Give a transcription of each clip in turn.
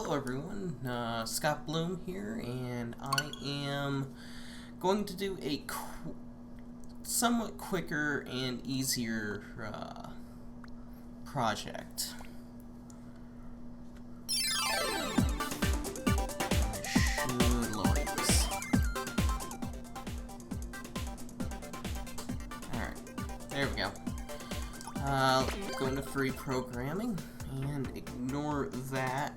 Hello everyone, Scott Bloom here, and I am going to do a somewhat quicker and easier project. I should lower this. Alright, there we go. Go into free programming and ignore that.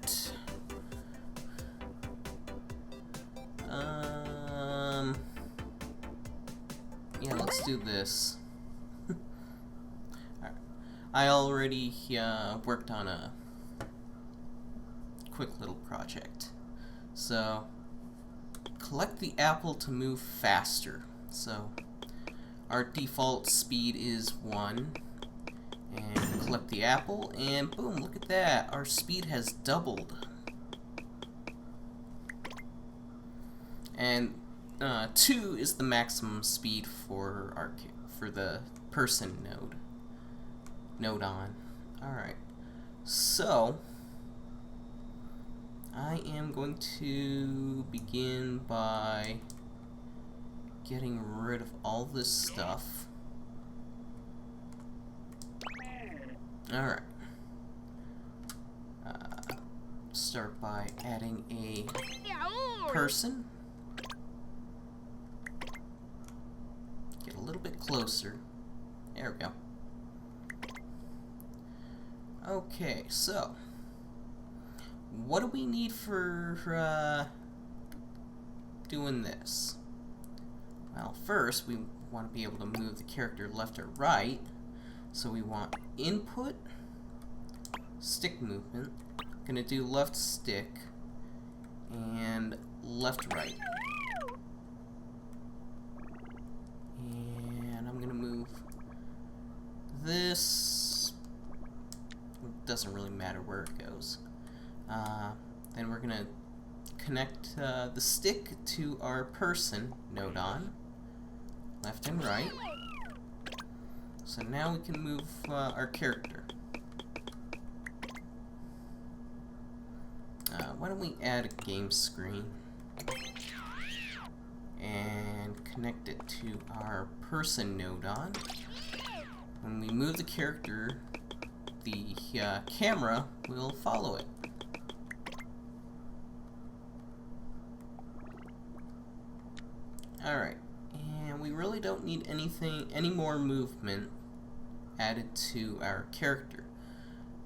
Yeah, let's do this. Alright. I already worked on a quick little project. So, collect the apple to move faster. So, our default speed is 1. And collect the apple, and boom, look at that. Our speed has doubled. And 2 is the maximum speed for the person Nodon. Alright. So I am going to begin by getting rid of all this stuff. Alright. Start by adding a person. Get a little bit closer. There we go. Okay, so what do we need for doing this? Well, first we want to be able to move the character left or right. So we want input, stick movement. I'm gonna do left stick and left right. And I'm gonna move this. It doesn't really matter where it goes. Then we're gonna connect the stick to our person Nodon, left and right. So now we can move our character. Why don't we add a game screen and connect it to our person Nodon. When we move the character, the camera will follow it. Alright, and we really don't need any more movement added to our character.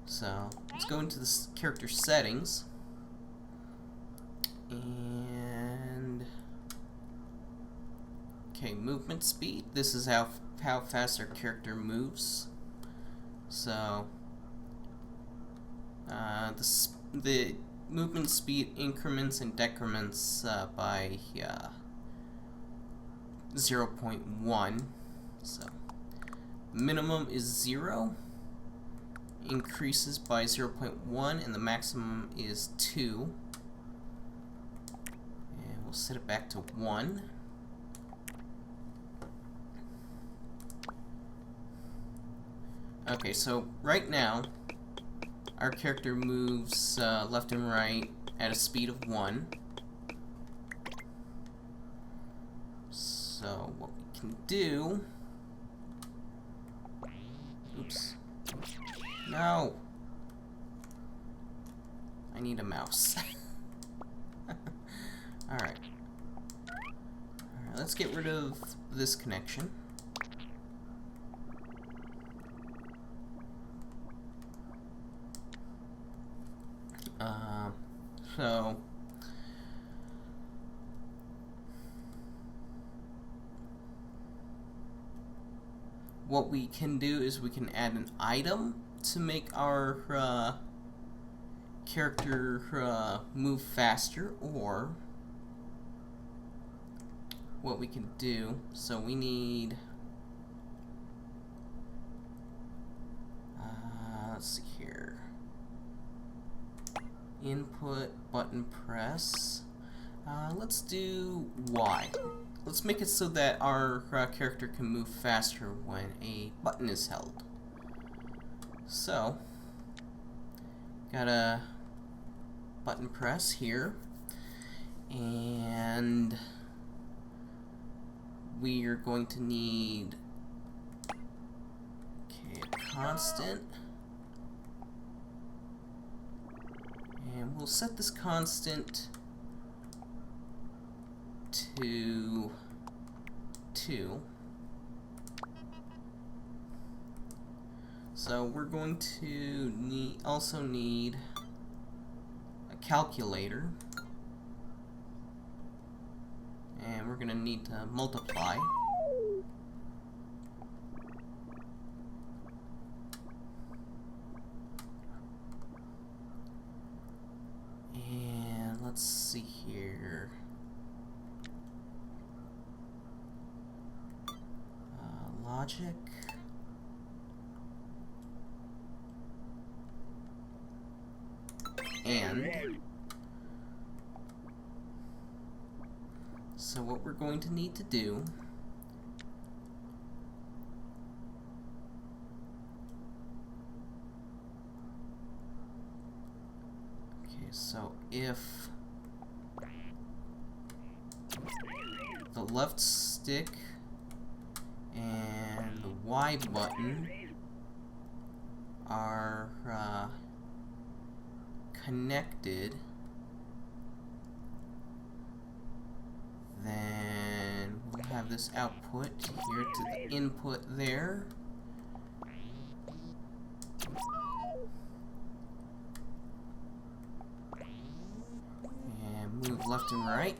So let's go into the character settings and okay, movement speed. This is how fast our character moves. So the movement speed increments and decrements by 0.1. So minimum is 0, increases by 0.1, and the maximum is 2. And we'll set it back to 1. Okay, so right now our character moves left and right at a speed of 1. So what we can do... Oops. No! I need a mouse. Alright. Let's get rid of this connection. So what we can do is we can add an item to make our character move faster, or what we can do, so we need let's see here, input, button press. Let's do Y. Let's make it so that our character can move faster when a button is held. So, gotta button press here, and we are going to need a constant, and we'll set this constant to 2. So we're going to also need a calculator, and we're going to need to multiply. And let's see here. Logic. And so what we're going to need to do so if the left stick and the Y button are connected, then we'll have this output here to the input there. And move left and right.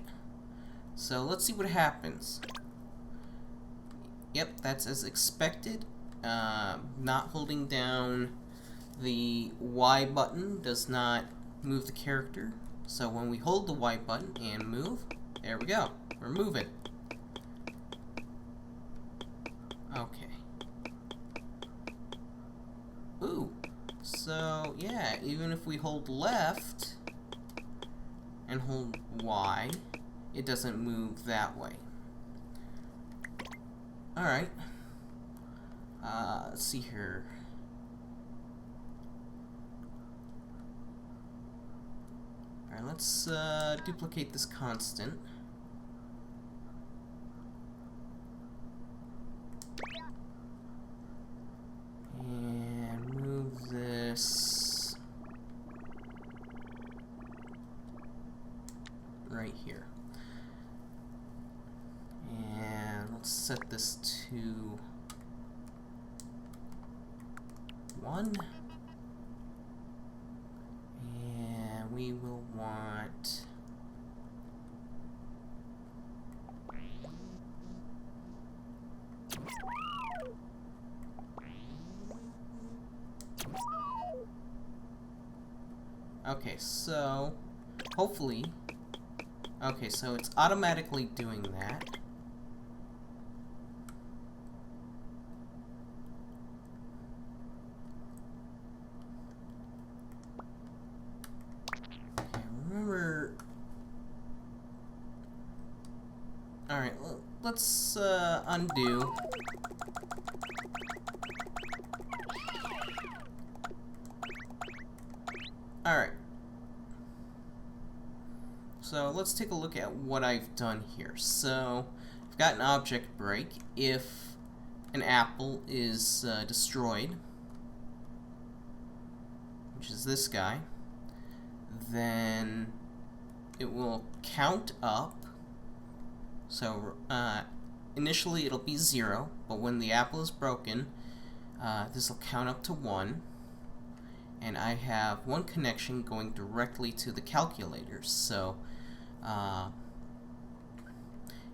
So let's see what happens. Yep, that's as expected. Not holding down the Y button does not move the character. So when we hold the Y button and move, there we go. We're moving. Okay. Ooh. So, yeah, even if we hold left and hold Y, it doesn't move that way. Alright. Let's see here. Alright, let's duplicate this constant. And move this right here. And let's set this to 1. And we will want okay, so hopefully, okay, so it's automatically doing that. Okay, remember, alright, let's undo. Alright. So let's take a look at what I've done here. So I've got an object break. If an apple is destroyed, which is this guy, then it will count up. So initially it'll be 0, but when the apple is broken, this will count up to 1. And I have one connection going directly to the calculator. So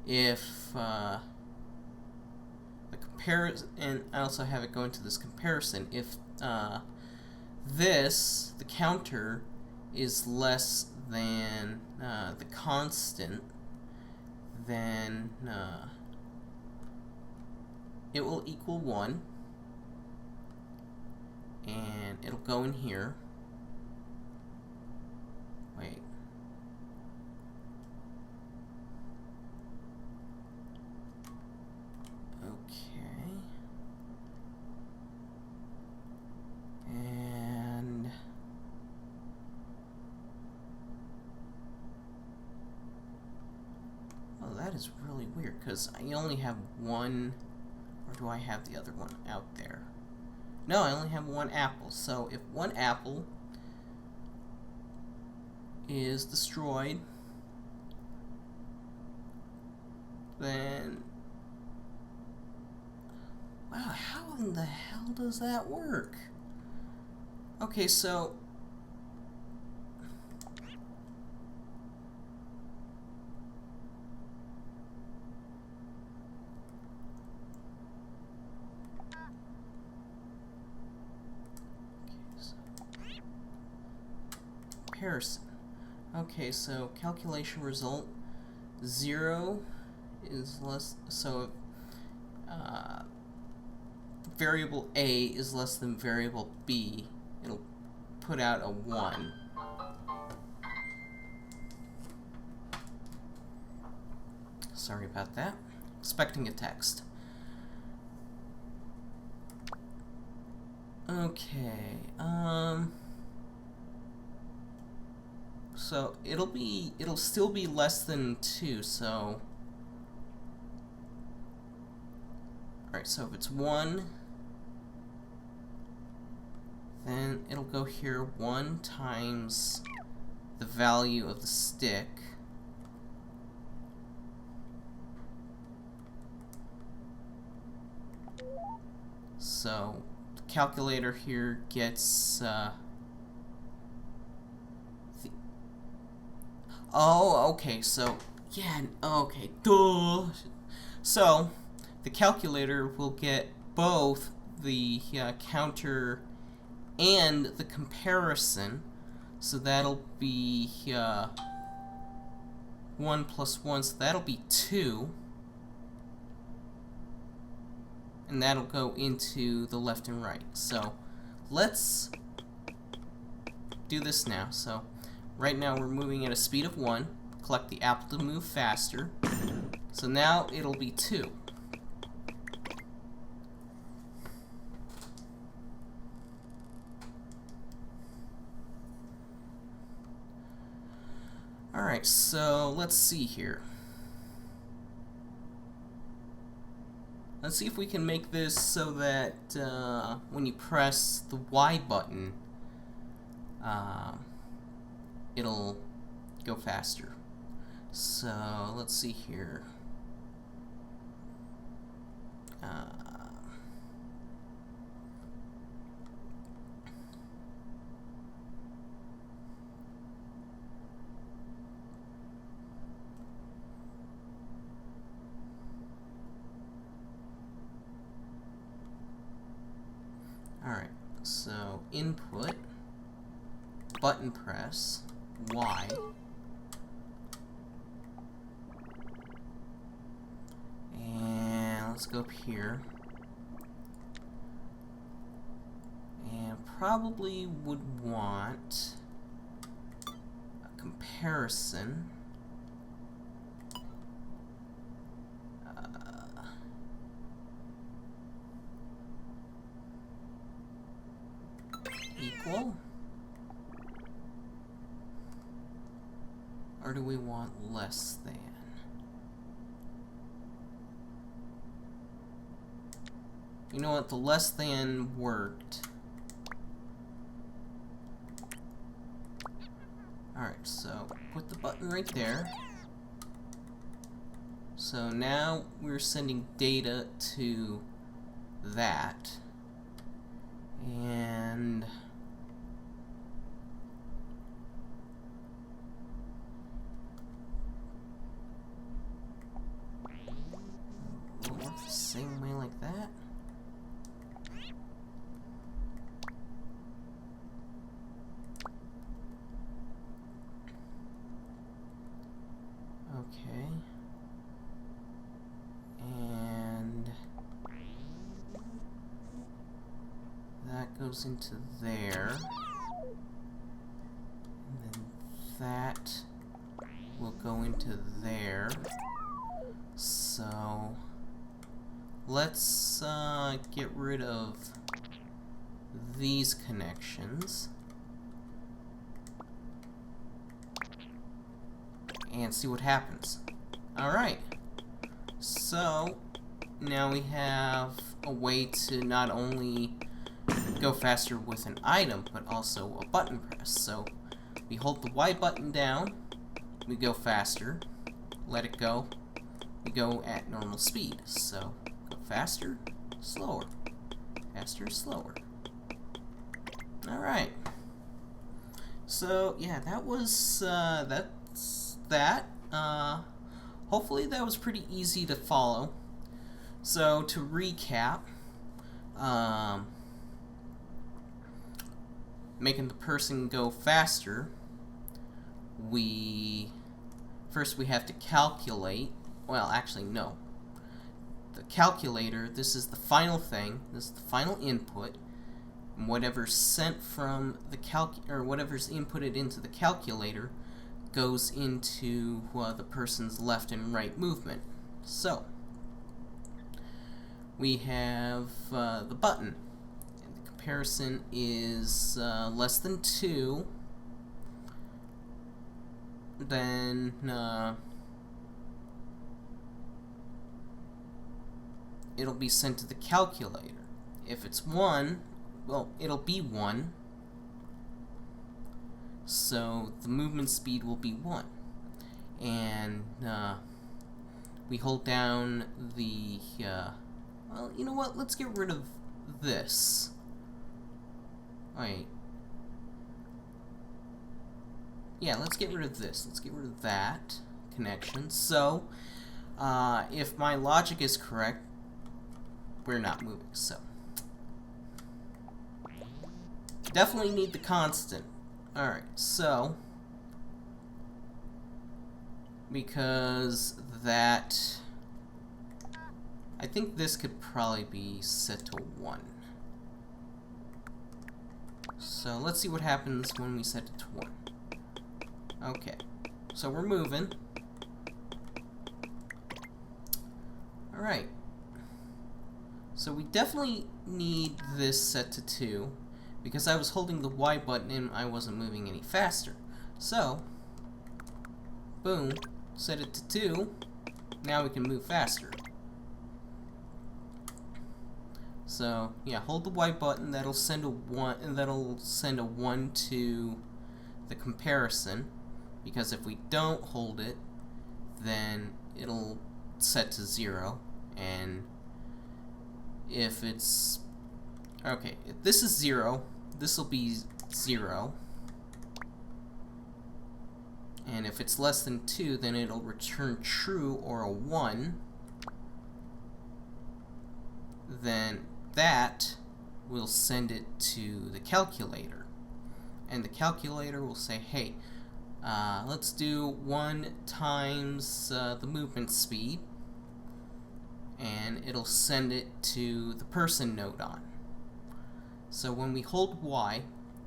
if the comparison, and I also have it going to this comparison, if the counter is less than the constant, then it will equal 1. And it'll go in here. Wait. Okay. And here, because I only have one, or do I have the other one out there? No, I only have one apple. So if one apple is destroyed, then... Wow, how in the hell does that work? Okay, so... comparison. Okay, so calculation result 0 is less, so variable A is less than variable B, it'll put out a 1. Sorry about that. Expecting a text. Okay, so it'll still be less than 2, so... Alright, so if it's 1, then it'll go here 1 times the value of the stick. So the calculator here gets oh, okay, so yeah, okay, duh. So the calculator will get both the counter and the comparison, so that'll be 1 plus 1, so that'll be 2. And that'll go into the left and right. So let's do this now. So right now we're moving at a speed of 1. Collect the apple to move faster. So now it'll be 2. Alright, so let's see here. Let's see if we can make this so that when you press the Y button, it'll go faster. So let's see here. Alright, so input, button press, Y, and let's go up here, and probably would want a comparison. Equal? Or do we want less than? You know what, the less than worked. Alright, so put the button right there. So now we're sending data to that. And will it work the same way like that? Okay. And that goes into there. And then that will go into there. So let's get rid of these connections and see what happens. Alright, So now we have a way to not only go faster with an item, but also a button press. So we hold the Y button down, we go faster, let it go, we go at normal speed. So go faster, slower, faster, slower. Alright. So yeah, that was that's that. Hopefully that was pretty easy to follow. So to recap, making the person go faster, first we have to calculate, well actually no, the calculator, this is the final thing, this is the final input, and whatever's sent from the whatever's inputted into the calculator goes into the person's left and right movement. So we have the button. And the comparison is less than 2. Then it'll be sent to the calculator. If it's 1, well, it'll be 1. So the movement speed will be 1. And we hold down the well, you know what? Let's get rid of this. Wait. Yeah, let's get rid of this. Let's get rid of that connection. So, if my logic is correct, we're not moving. So, definitely need the constant. Alright, so, because that, I think this could probably be set to 1. So let's see what happens when we set it to 1. Okay, so we're moving. Alright. So we definitely need this set to 2, because I was holding the Y button and I wasn't moving any faster. So, boom, set it to 2, now we can move faster. So yeah, hold the Y button. That'll send a 1, and that'll send a 1 to the comparison. Because if we don't hold it, then it'll set to 0. And if it's okay, if this is 0, this will be 0. And if it's less than 2, then it'll return true or a 1. Then that will send it to the calculator, and the calculator will say, hey, let's do 1 times the movement speed, and it'll send it to the person Nodon. So when we hold Y,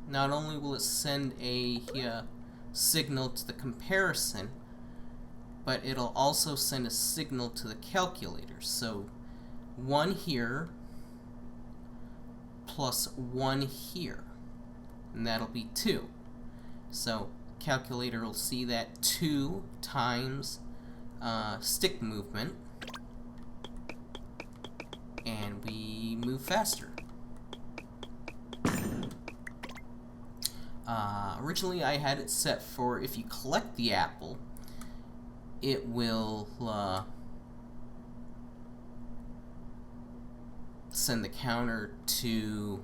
not only will it send a signal to the comparison, but it'll also send a signal to the calculator. So 1 here plus 1 here, and that'll be 2. So calculator will see that 2 times stick movement, and we move faster. Originally I had it set for if you collect the apple, it will send the counter to,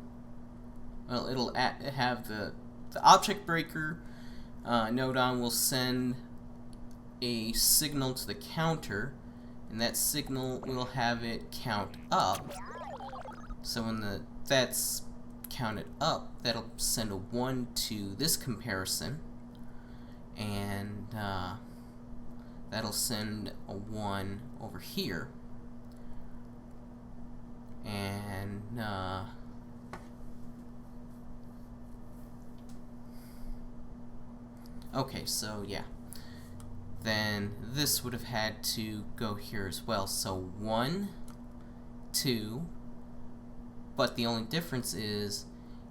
well, it'll have the object breaker Nodon will send a signal to the counter, and that signal will have it count up. So when that's counted up, that'll send a 1 to this comparison, and that'll send a 1 over here. And okay, so yeah, then this would have had to go here as well. So 1, 2, but the only difference is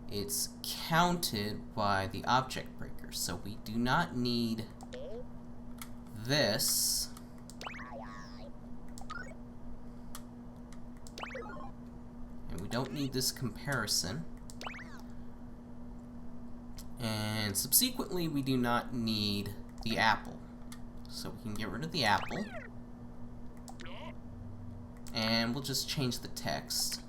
it's counted by the object breaker. So we do not need this. don't need this comparison. And subsequently, we do not need the apple. So we can get rid of the apple. And we'll just change the text.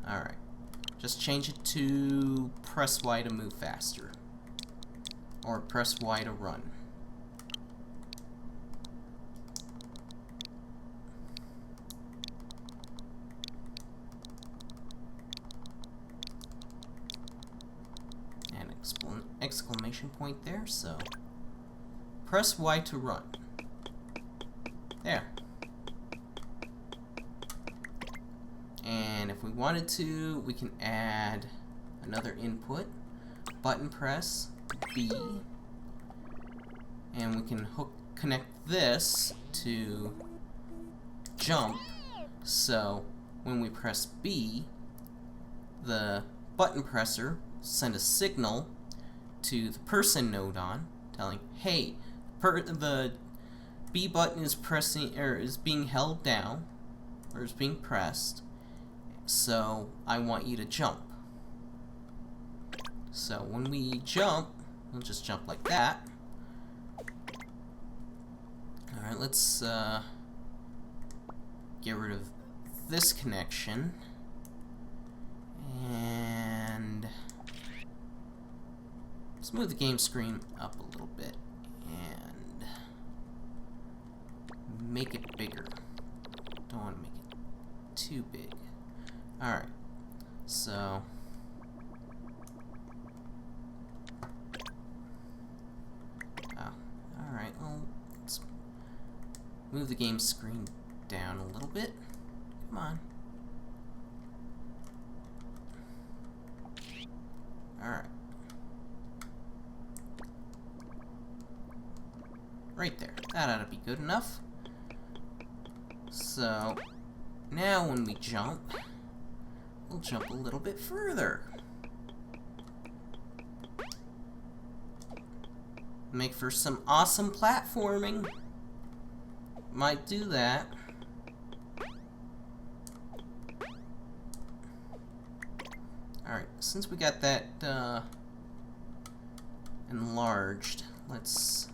Alright. Just change it to press Y to move faster. Or press Y to run. And exclamation point there, so press Y to run. There. And if we wanted to, we can add another input, button press, B, and we can connect this to jump, so when we press B, the button presser send a signal to the person Nodon telling, hey, the B button is pressing, or is being held down, or is being pressed, so I want you to jump. So when we jump, we'll just jump like that. Alright, let's get rid of this connection. And let's move the game screen up a little bit and make it bigger. Don't want to make it too big. Alright, so alright, well, let's move the game screen down a little bit. Come on. Alright. Right there. That ought to be good enough. So, now when we jump, we'll jump a little bit further. Make for some awesome platforming. Might do that. Alright, since we got that enlarged, let's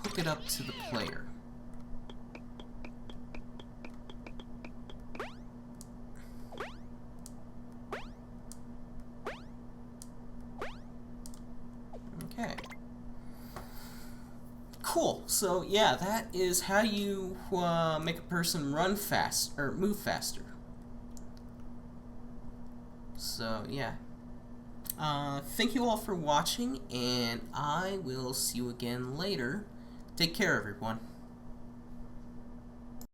hook it up to the player. Okay. Cool. So yeah, that is how you make a person run fast or move faster. So yeah. Thank you all for watching, and I will see you again later. Take care, everyone.